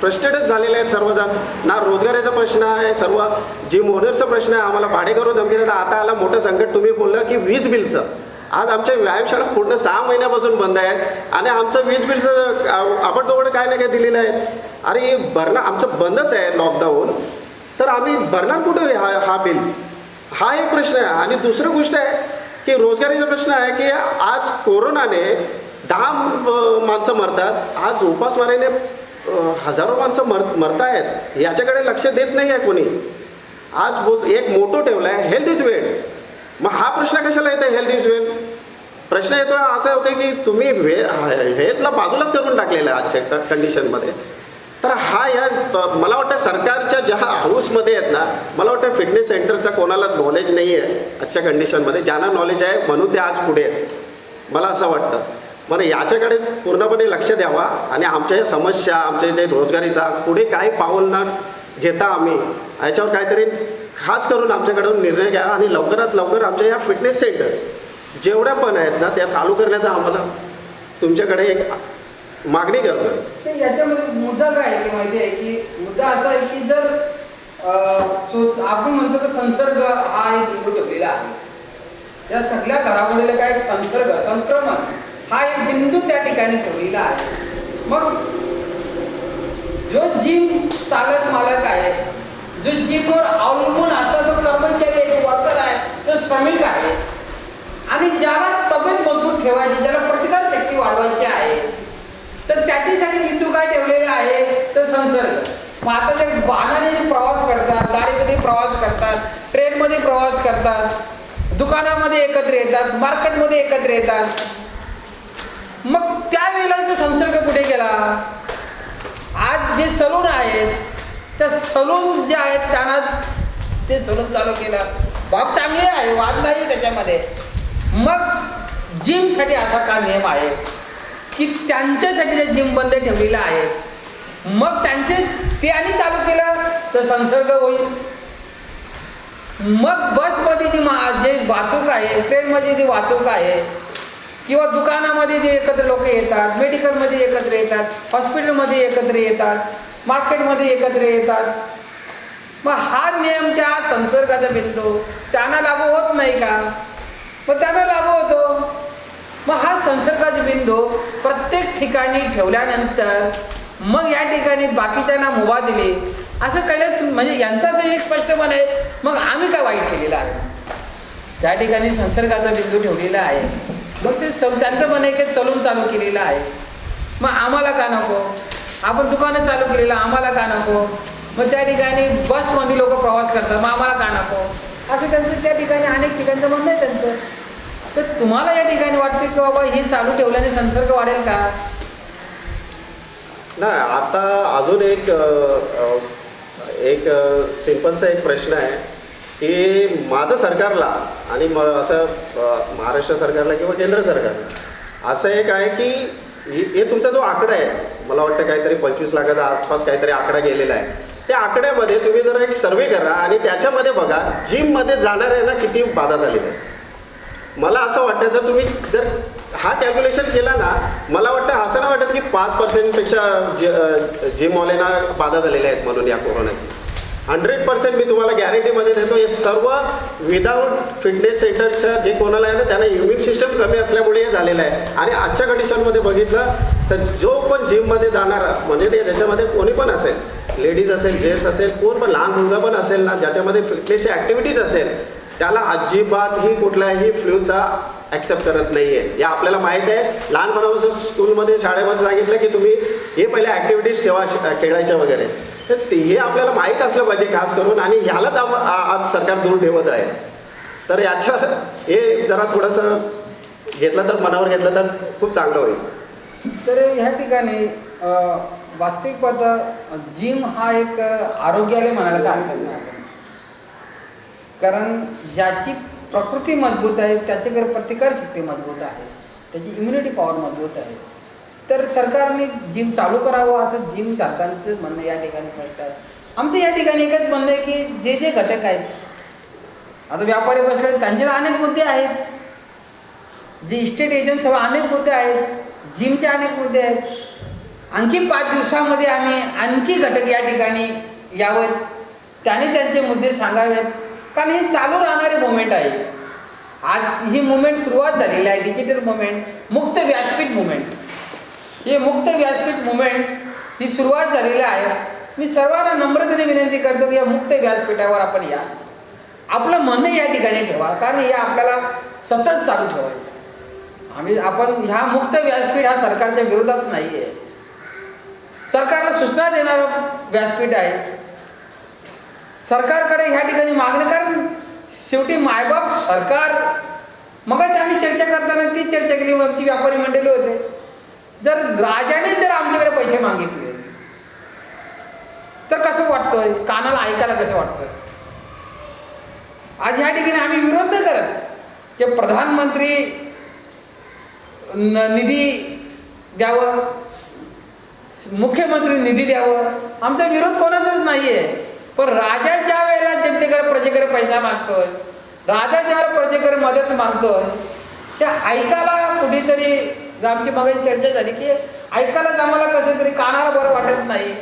Speaker 2: फ्रस्ट्रेटेड झालेले आहेत सर्वजण. ना रोजगाराचा प्रश्न आहे, सर्व जिम ओनरचा प्रश्न आहे, आम्हाला भाडे करून धमकी देतात. आता आला मोठं संकट, तुम्ही बोललं की वीज बिलचं. आज आमच्या व्यायामशाळा पूर्ण 6 महिन्यापासून बंद आहेत आणि आमचं वीज बिलचं आबडतोबड काय ना काय दिलेलं आहे. अरे भरणं आमचं बंदच आहे लॉकडाऊन, तर आम्ही भरणार कुठे हा बिल? हा एक प्रश्न आहे. आणि दुसरी गोष्ट आहे की रोजगारीचा प्रश्न आहे की आज कोरोनाने 10 माणसं मरतात, आज उपासमारीने हजारो माणसं मरत आहेत. याच्याकडे लक्ष देत नाही आहे कोणी. आज एक मोटो ठेवला आहे, हेल्थ इज वेल्थ. मग हा प्रश्न कशाला येतो हेल्थ इज वेल्थ? प्रश्न येतो असा होतो की तुम्ही हेल्थला बाजूलाच करून टाकलेलं आहे आजच्या कंडिशनमध्ये. तर हा मला वाटतं सरकारच्या ज्या हाऊसमध्ये आहेत ना, मला वाटतं फिटनेस सेंटरचा कोणाला नॉलेज नाही आहे आजच्या कंडिशनमध्ये. ज्यांना नॉलेज आहे म्हणून ते आज पुढे आहेत, मला असं वाटतं. मला याच्याकडे पूर्णपणे लक्ष द्यावा आणि आमच्या या समस्या, आमच्या जे रोजगारीचा पुढे काय पाऊल न घेता आम्ही याच्यावर काहीतरी खास करून आमच्याकडून निर्णय घ्या आणि लवकरात लवकर आमच्या या फिटनेस सेंटर जेवढ्या पण आहेत ना त्या चालू करण्याचा आम्हाला तुमच्याकडे एक मागणी करतो.
Speaker 9: याच्यामध्ये मुद्दा काय आहे की माहिती आहे की मुद्दा असा आहे की जर आपण म्हणतो की संसर्ग हा एक बिंदू ठेवलेला आहे, या सगळ्या घडामोडीला काय संसर्ग संक्रमण हा एक बिंदू त्या ठिकाणी ठेवलेला आहे. मग जो जिम चालक मालक आहे, जो जिमवर अवलंबून आता जो कर्मचारी आहे, जो वर्कर आहे, जो श्रमिक आहे आणि ज्याला तब्येत मजबूत ठेवायची, ज्याला प्रतिकार शक्ती वाढवायची आहे, तर त्याच्यासाठी बिंदू काय ठेवलेले आहे तर संसर्ग. मग आता जे वाहनाने जे प्रवास करतात, गाडीमध्ये प्रवास करतात, ट्रेनमध्ये प्रवास करतात, दुकानामध्ये एकत्र येतात, मार्केटमध्ये एकत्र येतात, मग त्यावेळेला तो संसर्ग कुठे गेला? आज जे सलून आहेत त्या सलून जे आहेत त्यांना ते सलून चालू केलं, बाब चांगले आहे, वाद नाही त्याच्यामध्ये. मग जिमसाठी असा का नियम आहे की त्यांच्यासाठी जे जिम बंद ठेवलेलं आहे, मग ते आणि चालू केलं तर संसर्ग होईल. मग बसमध्ये जी वाहतूक आहे, ट्रेनमध्ये जी वाहतूक आहे किंवा दुकानामध्ये जे एकत्र लोक येतात, मेडिकलमध्ये एकत्र येतात, हॉस्पिटलमध्ये एकत्र येतात, मार्केटमध्ये एकत्र येतात, मग हा नियम त्या संसर्गाचा बिंदू त्यांना लागू होत नाही का? मग त्यांना लागू होतो. मग हा संसर्गाचा बिंदू प्रत्येक ठिकाणी ठेवल्यानंतर मग या ठिकाणी बाकीच्यांना मुभा दिली असं केलं, म्हणजे यांचा तर एक स्पष्टपणे आहे. मग आम्ही काय वाईट केलेलं आहे? त्या ठिकाणी संसर्गाचा बिंदू ठेवलेला आहे, मग ते त्यांचं म्हणणं आहे की सलून चालू केलेलं आहे, मग आम्हाला का नको? आपण दुकानं चालू केलेलं आम्हाला का नको? मग त्या ठिकाणी बसमध्ये लोक प्रवास करतात, मग आम्हाला का नको? असं त्यांचं त्या ठिकाणी अनेक ठिकाणचं म्हणणं आहे त्यांचं. तर तुम्हाला या ठिकाणी वाटते की बाबा हे चालू ठेवल्याने संसर्ग वाढेल का?
Speaker 2: नाही, आता अजून एक सिंपलचा एक प्रश्न आहे की माझं सरकारला आणि असं महाराष्ट्र सरकारला किंवा केंद्र सरकारला असं एक आहे की हे तुमचा जो आकडा आहे, मला वाटतं काहीतरी 25 लाखाच्या आसपास काहीतरी आकडा गेलेला आहे. त्या आकड्यामध्ये तुम्ही जरा एक सर्वे करा आणि त्याच्यामध्ये बघा जिममध्ये जाणाऱ्यांना किती बाधा झालेली आहे. मला असं वाटतं जर तुम्ही हा कॅल्क्युलेशन केला ना, मला वाटतं असं नाही वाटत की 5%पेक्षा जिमवाल्यांना बाधा झालेल्या आहेत म्हणून या कोरोनाची. 100% मी तुम्हाला गॅरंटीमध्ये देतो. हे सर्व विदाऊट फिटनेस सेंटरच्या जे कोणाला आहे ना, त्यांना इम्युन सिस्टम कमी असल्यामुळे हे झालेलं आहे. आणि आजच्या कंडिशनमध्ये बघितलं तर जो पण जिममध्ये जाणारा म्हणजे ते त्याच्यामध्ये कोणी पण असेल, लेडीज असेल, जेंट्स असेल, कोण पण लहान मुलगा पण असेल ना, ज्याच्यामध्ये फिटनेसची ॲक्टिव्हिटीज असेल, त्याला अजिबातही कुठल्याही फ्लूचा ॲक्सेप्ट करत नाही आहे. हे आपल्याला माहीत आहे. लहानपणापासून स्कूलमध्ये शाळेमध्ये सांगितलं की तुम्ही हे पहिल्या ॲक्टिव्हिटीज ठेवा खेळायच्या वगैरे. तर हे आपल्याला माहीत असलं पाहिजे खास करून, आणि ह्यालाच आज सरकार दूर ठेवत आहे. तर याच्या हे जरा थोडंसं घेतलं तर, मनावर घेतलं तर खूप चांगलं होईल.
Speaker 9: तर ह्या ठिकाणी वास्तविक पाहता जिम हा एक आरोग्याला म्हणायला काय हरकत नाही. कारण ज्याची प्रकृती मजबूत आहे त्याच्याकडे प्रतिकारशक्ती मजबूत आहे, त्याची इम्युनिटी पॉवर मजबूत आहे. तर सरकारने जिम चालू करावं असं जिम धारकांचं म्हणणं या ठिकाणी स्पष्ट आहे. आमचं या ठिकाणी एकच म्हणणं आहे की जे घटक आहेत, आता व्यापारी बसले त्यांचे अनेक मुद्दे आहेत, जे इस्टेट एजंट सगळं अनेक मुद्दे आहेत, जिमचे अनेक मुद्दे आहेत. आणखी 5 दिवसामध्ये आम्ही आणखी घटक या ठिकाणी यावेत, त्याने त्यांचे मुद्दे सांगावेत. कारण ही चालू राहणारी मुवमेंट आहे. आज ही मुवमेंट सुरुवात झालेली आहे, डिजिटल मुवमेंट, मुक्त व्यासपीठ मुवमेंट. हे मुक्त व्यासपीठ मुवमेंट ही सुरुवात झालेली आहे. मी सर्वांना नम्रतेने विनंती करतो की या मुक्त व्यासपीठावर आपण या, आपलं म्हणणं या ठिकाणी ठेवा. कारण हे आपल्याला सतत चालू ठेवायचं. आपण ह्या मुक्त व्यासपीठ हा सरकारच्या विरोधात नाही आहे, सरकारला सूचना देणारं व्यासपीठ आहे. सरकारकडे ह्या ठिकाणी मागणी, कारण शेवटी मायबाप सरकार. मगच आम्ही चर्चा करताना ती चर्चा केली, आमची व्यापारी मंडळी होते. जर राजाने जर आमच्याकडे पैसे मागितले तर कसं वाटतंय, कानाला ऐकायला कसं वाटतंय. आज ह्या ठिकाणी आम्ही विरोध नाही करत की प्रधानमंत्री निधी द्यावं, मुख्यमंत्री निधी द्यावं, आमचा विरोध कोणाचाच नाही आहे. पण राजा ज्या वेळेला जनतेकडे प्रजेकडे पैसा मागतोय, राजा ज्यावेळेला प्रजेकडे मदत मागतोय, ते ऐकायला कुठेतरी, आमची मगाशी चर्चा झाली की ऐकायलाच आम्हाला कसं तरी कानाला बरं वाटत नाही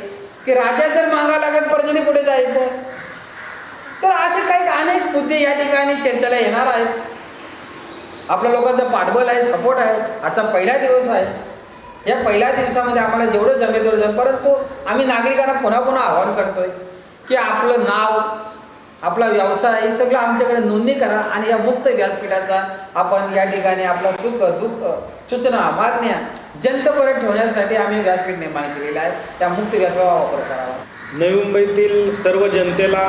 Speaker 9: की राजा जर मागायला लागत प्रजेने कुठे जायचं. तर असे काही अनेक मुद्दे या ठिकाणी चर्चेला येणार आहेत. आपल्या लोकांचा पाठबळ आहे, सपोर्ट आहे. आजचा पहिला दिवस आहे. या पहिल्या दिवसामध्ये आम्हाला जेवढं जमेल तेवढं जमेल, परंतु आम्ही नागरिकांना पुन्हा पुन्हा आवाहन करतोय की आपलं नाव, आपला व्यवसाय हे सगळं आमच्याकडे नोंदणी करा आणि या मुक्त व्यासपीठाचा आपण या ठिकाणी आपला सुख दुःख, सूचना, मागण्या जनतेपर्यंत ठेवण्यासाठी आम्ही व्यासपीठ निर्माण केलेलं आहे. त्या मुक्त व्यासपीठाचा वापर करावा.
Speaker 10: नवी मुंबईतील सर्व जनतेला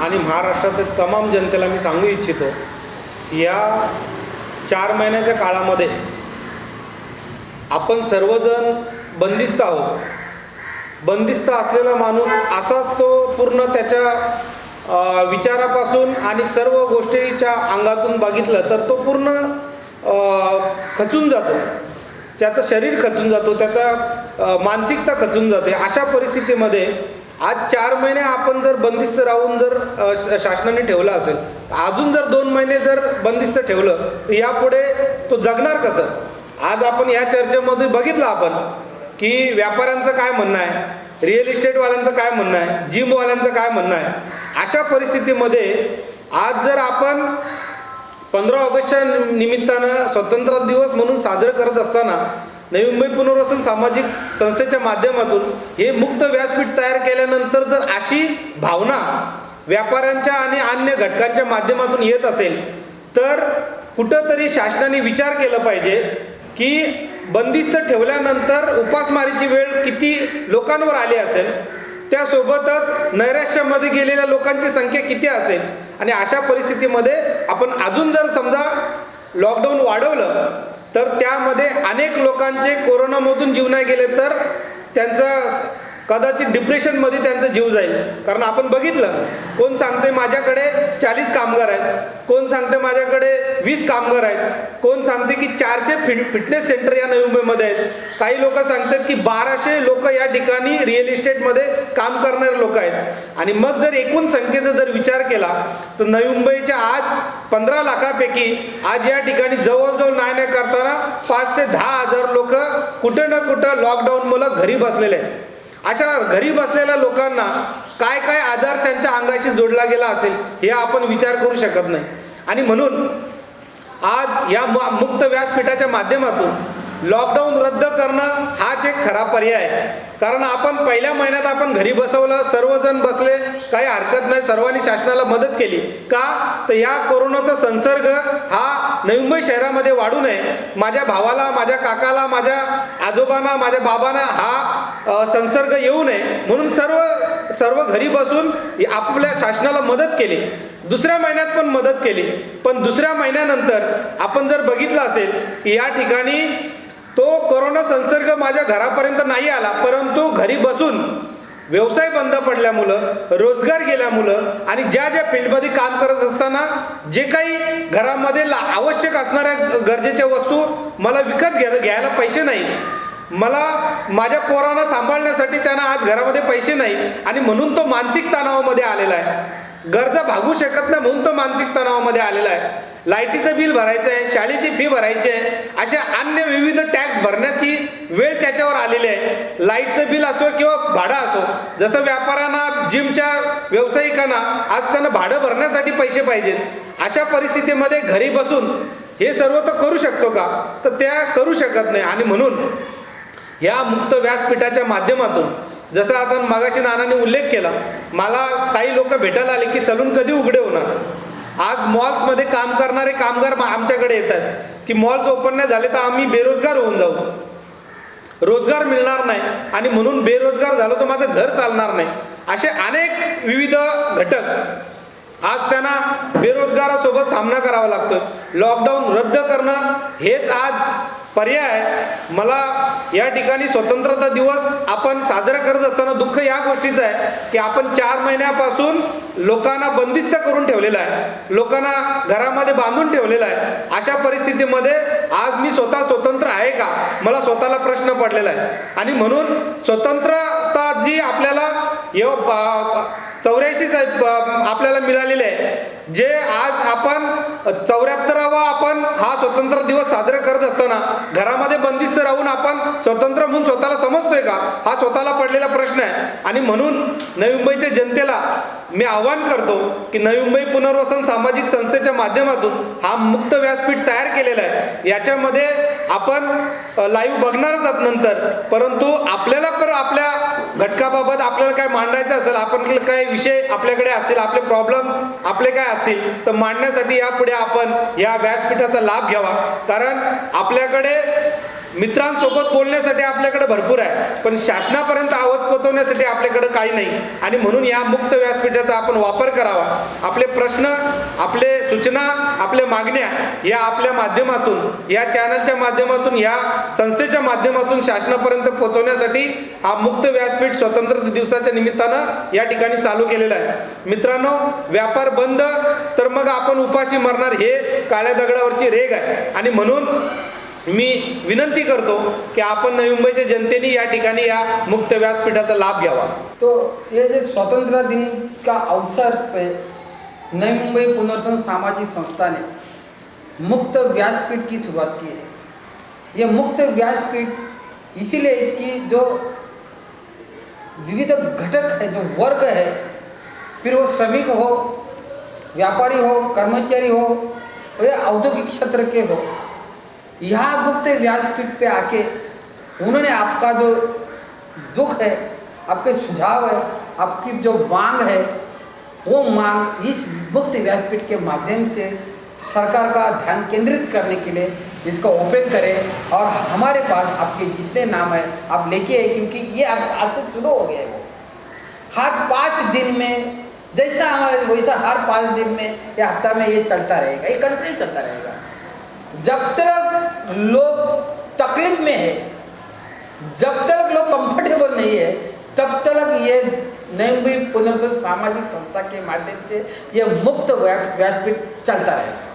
Speaker 10: आणि महाराष्ट्रातील तमाम जनतेला मी सांगू इच्छितो की या 4 महिन्याच्या काळामध्ये आपण सर्वजण बंदिस्त आहोत. बंदिस्त असलेला माणूस असाच तो पूर्ण त्याच्या विचारापासून आणि सर्व गोष्टीच्या अंगातून बघितलं तर तो पूर्ण खचून जातो, त्याचं शरीर खचून जातो, त्याचा मानसिकता खचून जाते. अशा परिस्थितीमध्ये आज 4 महिने आपण जर बंदिस्त राहून जर शासनाने ठेवलं असेल, अजून जर 2 महिने जर बंदिस्त ठेवलं तर यापुढे तो जगणार कसं. आज आपण या चर्चेमध्ये बघितलं आपण की व्यापाऱ्यांचं काय म्हणणं आहे, रिअल इस्टेटवाल्यांचं काय म्हणणं आहे, जिमवाल्यांचं काय म्हणणं आहे. अशा परिस्थितीमध्ये आज जर आपण 15 ऑगस्टच्या निमित्तानं स्वातंत्र्य दिवस म्हणून साजरं करत असताना नवी मुंबई पुनर्वसन सामाजिक संस्थेच्या माध्यमातून हे मुक्त व्यासपीठ तयार केल्यानंतर जर अशी भावना व्यापाऱ्यांच्या आणि अन्य घटकांच्या माध्यमातून येत असेल तर कुठंतरी शासनाने विचार केला पाहिजे की बंदिस्त ठेवल्यानंतर उपासमारीची वेळ किती लोकांवर आली असेल, त्यासोबतच नैराश्यामध्ये गेलेल्या लोकांची संख्या किती असेल. आणि अशा परिस्थितीमध्ये आपण अजून जर समजा लॉकडाऊन वाढवलं तर त्यामध्ये अनेक लोकांचे कोरोनामधून जीव नाही गेले तर त्यांचं कदाचित डिप्रेशनमध्ये त्यांचा जीव जाईल. कारण आपण बघितलं, कोण सांगते माझ्याकडे 40 कामगार आहेत, कोण सांगते माझ्याकडे 20 कामगार आहेत, कोण सांगते की 400 फिटनेस सेंटर या नवी मुंबईमध्ये आहेत, काही लोक सांगतात की 1200 लोक या ठिकाणी रिअल इस्टेटमध्ये काम करणारे लोक आहेत. आणि मग जर एकूण संख्येचा जर विचार केला तर नवी मुंबईच्या आज 15 लाखापैकी आज या ठिकाणी जवळजवळ नाही करताना 5 ते 10 हजार लोक कुठं ना कुठं लॉकडाऊनमुळे घरी बसलेले आहेत. अशा घरी बसलेल्या लोकांना काय काय आजार त्यांच्या अंगाशी जोडला गेला असेल हे आपण विचार करू शकत नाही. आणि म्हणून आज या मुक्त व्यासपीठाच्या माध्यमातून लॉकडाऊन रद्द करणं हाच एक खरा पर्याय आहे. कारण आपण पहिल्या महिन्यात आपण घरी बसवलं, सर्वजण बसले, काही हरकत नाही, सर्वांनी शासनाला मदत केली. का तर या कोरोनाचा संसर्ग हा नवी मुंबई शहरामध्ये वाढू नये, माझ्या भावाला, माझ्या काकाला, माझ्या आजोबांना, माझ्या बाबांना हा संसर्ग येऊ नये म्हणून सर्व घरी बसून आपल्या शासनाला मदत केली. दुसऱ्या महिन्यात पण मदत केली. पण दुसऱ्या महिन्यानंतर आपण जर बघितलं असेल की या ठिकाणी तो कोरोना संसर्ग माझ्या घरापर्यंत नाही आला, परंतु घरी बसून व्यवसाय बंद पडल्यामुळं, रोजगार गेल्यामुळं आणि ज्या ज्या फील्डमध्ये काम करत असताना जे काही घरामध्ये आवश्यक असणाऱ्या गरजेच्या वस्तू मला विकत घ्यायला पैसे नाही, मला माझ्या पोरांना सांभाळण्यासाठी त्यांना आज घरामध्ये पैसे नाही आणि म्हणून तो मानसिक तणावामध्ये आलेला आहे. गरजा भागू शकत नाही म्हणून तो मानसिक तणावामध्ये आलेला आहे. लाईटीचं बिल भरायचं आहे, शाळेची फी भरायची आहे, अशा अन्य विविध टॅक्स भरण्याची वेळ त्याच्यावर आलेली आहे. लाईटचं बिल असो किंवा भाडं असो, जसं व्यापाऱ्यांना, जिमच्या व्यावसायिकांना आज त्यांना भाडं भरण्यासाठी पैसे पाहिजेत. अशा परिस्थितीमध्ये घरी बसून हे सर्व तो करू शकतो का? तर त्या करू शकत नाही. आणि म्हणून या मुक्त व्यासपीठाच्या माध्यमातून जसं आता मगाशी नानांनी उल्लेख केला, मला काही लोक भेटायला आले की सलून कधी उघडे होणार. आज मॉल्समध्ये काम करणारे कामगार आमच्याकडे येतात की मॉल्स ओपन नाही झाले तर आम्ही बेरोजगार होऊन जाऊ, रोजगार मिळणार नाही आणि म्हणून बेरोजगार झालो तर माझं घर चालणार नाही. असे अनेक विविध घटक आज त्यांना बेरोजगारासोबत सामना करावा लागतो. लॉकडाऊन रद्द करणं हेच आज पर्याय. मला या ठिकाणी स्वतंत्रता दिवस आपण साजरा करत असताना दुःख या गोष्टीचं आहे की आपण 4 महिन्यापासून लोकांना बंदिस्त करून ठेवलेलं आहे, लोकांना घरामध्ये बांधून ठेवलेलं आहे. अशा परिस्थितीमध्ये आज मी स्वतंत्र आहे का, मला स्वतःला प्रश्न पडलेला आहे. आणि म्हणून स्वतंत्रता जी आपल्याला 84 आपल्याला मिळालेले आहे, जे आज आपण 74वा आपण हा स्वतंत्र दिवस साजरा करत असताना घरामध्ये बंदिस्त राहून आपण स्वतंत्र म्हणून स्वतःला समजतोय का, हा स्वतःला पडलेला प्रश्न आहे. आणि म्हणून नवी मुंबईच्या जनतेला मी आवाहन करतो की नवी मुंबई पुनर्वसन सामाजिक संस्थेच्या माध्यमातून हा मुक्त व्यासपीठ तयार केलेला आहे. याच्यामध्ये आपण लाईव्ह बघणारच आहात नंतर, परंतु आपल्याला पण आपल्या घटकाबाबत आपल्याला काय मांडायचं असेल, आपण काय विषय आपल्याकडे असतील, आपले प्रॉब्लेम्स आपले काय असतील तर मांडण्यासाठी यापुढे आपण या व्यासपीठाचा लाभ घ्यावा. कारण आपल्याकडे मित्रांसोबत बोलण्यासाठी आपल्याकडे भरपूर आहे, पण शासनापर्यंत आवाज पोहोचवण्यासाठी आपल्याकडे काही नाही. आणि म्हणून या मुक्त व्यासपीठाचा आपण वापर करावा. आपले प्रश्न, आपले सूचना, आपल्या मागण्या या आपल्या माध्यमातून, या चॅनलच्या माध्यमातून, या संस्थेच्या माध्यमातून शासनापर्यंत पोहोचवण्यासाठी हा मुक्त व्यासपीठ स्वतंत्रता दिवसाच्या निमित्तानं या ठिकाणी चालू केलेला आहे. मित्रांनो, व्यापार बंद तर मग आपण उपाशी मरणार हे काळ्या दगडावरची रेघ आहे. आणि म्हणून मी विनंती करतो की आपण नवी मुंबईच्या जनतेने या ठिकाणी या मुक्त व्यासपीठाचा लाभ घ्यावा.
Speaker 9: तो ये जो स्वतंत्रता दिन का अवसर पे नई मुंबई पुनर्वसन सामाजिक संस्था ने मुक्त व्यासपीठ की शुरुआत की है. ये मुक्त व्यासपीठ इसीलिए कि जो विविध घटक है, जो वर्ग है, फिर वो श्रमिक हो, व्यापारी हो, कर्मचारी हो या औद्योगिक क्षेत्र के हो, यहाँ मुक्त व्यासपीठ पे आके उन्होंने आपका जो दुख है, आपके सुझाव है, आपकी जो मांग है, वो मांग इस मुक्त व्यासपीठ के माध्यम से सरकार का ध्यान केंद्रित करने के लिए इसको ओपन करें. और हमारे पास आपके जितने नाम है आप लेके आए, क्योंकि ये आज से शुरू हो गया है. वो हर 5 दिन में जैसा हमारे वैसा हर 5 दिन में या हफ्ता में ये चलता रहेगा, ये कंटिन्यू चलता रहेगा. जब तक लोग तकलीफ में है, जब तक लोग कंफर्टेबल नहीं है, तब तक ये नई मुंबई पुनर्वसन सामाजिक संस्था के माध्यम से ये मुक्त व्यासपीठ चलता रहेगा.